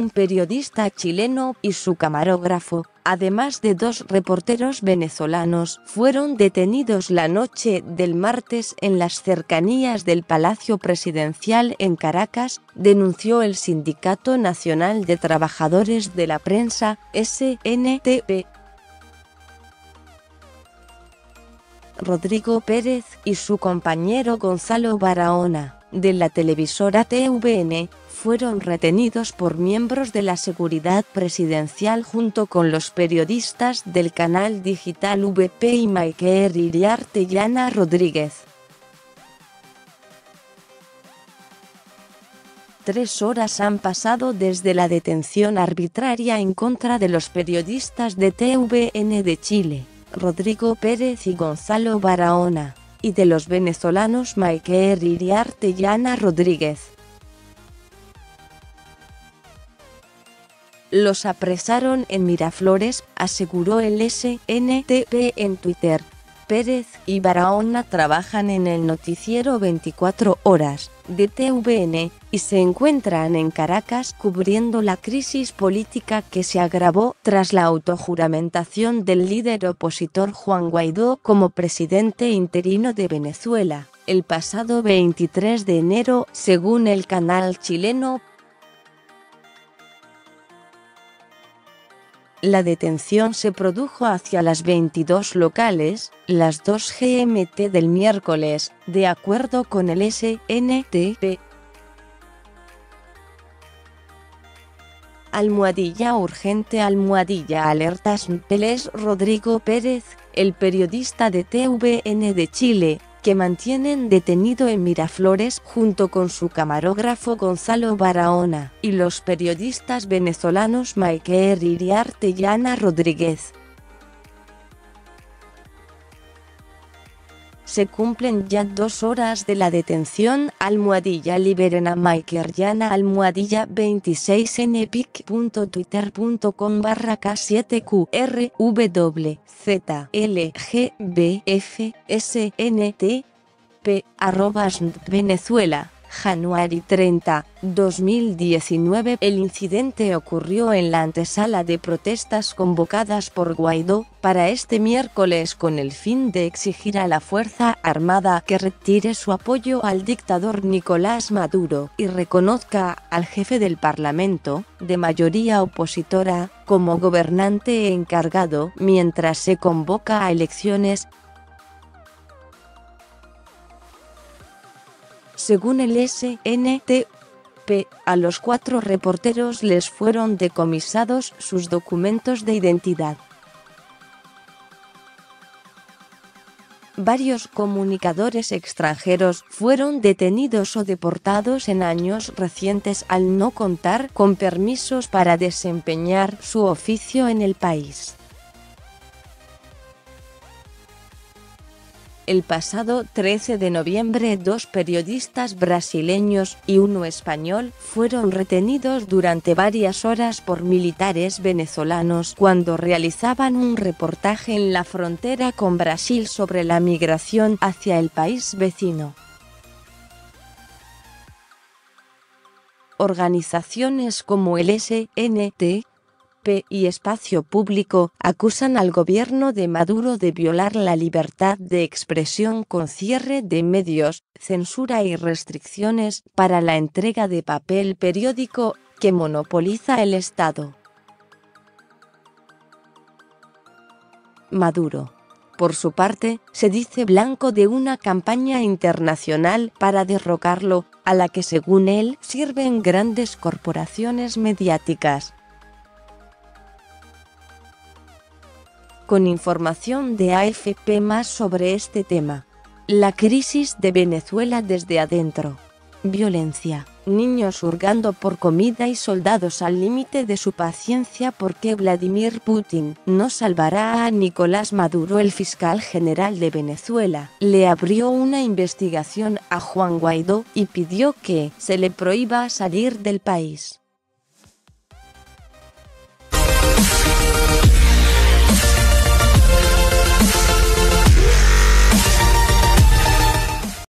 un periodista chileno y su camarógrafo, además de 2 reporteros venezolanos, fueron detenidos la noche del martes en las cercanías del Palacio Presidencial en Caracas, denunció el Sindicato Nacional de Trabajadores de la Prensa, SNTP. Rodrigo Pérez y su compañero Gonzalo Barahona, de la televisora TVN, fueron retenidos por miembros de la seguridad presidencial junto con los periodistas del canal digital VP y Maiker Iriarte y Ana Rodríguez. 3 horas han pasado desde la detención arbitraria en contra de los periodistas de TVN de Chile, Rodrigo Pérez y Gonzalo Barahona, y de los venezolanos Maiker Iriarte y Ana Rodríguez. Los apresaron en Miraflores, aseguró el SNTP en Twitter. Pérez y Barahona trabajan en el noticiero 24 horas de TVN y se encuentran en Caracas cubriendo la crisis política que se agravó tras la autojuramentación del líder opositor Juan Guaidó como presidente interino de Venezuela, el pasado 23 de enero, según el canal chileno. La detención se produjo hacia las 22 locales, las 2 GMT del miércoles, de acuerdo con el SNTP. Urgente alertas Pérez Rodrigo Pérez, el periodista de TVN de Chile, que mantienen detenido en Miraflores junto con su camarógrafo Gonzalo Barahona y los periodistas venezolanos Maiker Iriarte y Ana Rodríguez. Se cumplen ya 2 horas de la detención. Liberen a Maiker y Ana. 26 npic.twitter.com/k7qrvzlgbfsntp @Venezuela. Januari 30, 2019. El incidente ocurrió en la antesala de protestas convocadas por Guaidó para este miércoles con el fin de exigir a la Fuerza Armada que retire su apoyo al dictador Nicolás Maduro y reconozca al jefe del Parlamento, de mayoría opositora, como gobernante encargado mientras se convoca a elecciones. Según el SNTP, a los 4 reporteros les fueron decomisados sus documentos de identidad. Varios comunicadores extranjeros fueron detenidos o deportados en años recientes al no contar con permisos para desempeñar su oficio en el país. El pasado 13 de noviembre 2 periodistas brasileños y 1 español fueron retenidos durante varias horas por militares venezolanos cuando realizaban un reportaje en la frontera con Brasil sobre la migración hacia el país vecino. Organizaciones como el SNTP y Espacio Público acusan al gobierno de Maduro de violar la libertad de expresión con cierre de medios, censura y restricciones para la entrega de papel periódico que monopoliza el Estado. Maduro, por su parte, se dice blanco de una campaña internacional para derrocarlo, a la que según él sirven grandes corporaciones mediáticas. Con información de AFP más sobre este tema. La crisis de Venezuela desde adentro. Violencia, niños hurgando por comida y soldados al límite de su paciencia porque Vladimir Putin no salvará a Nicolás Maduro. El fiscal general de Venezuela le abrió una investigación a Juan Guaidó y pidió que se le prohíba salir del país.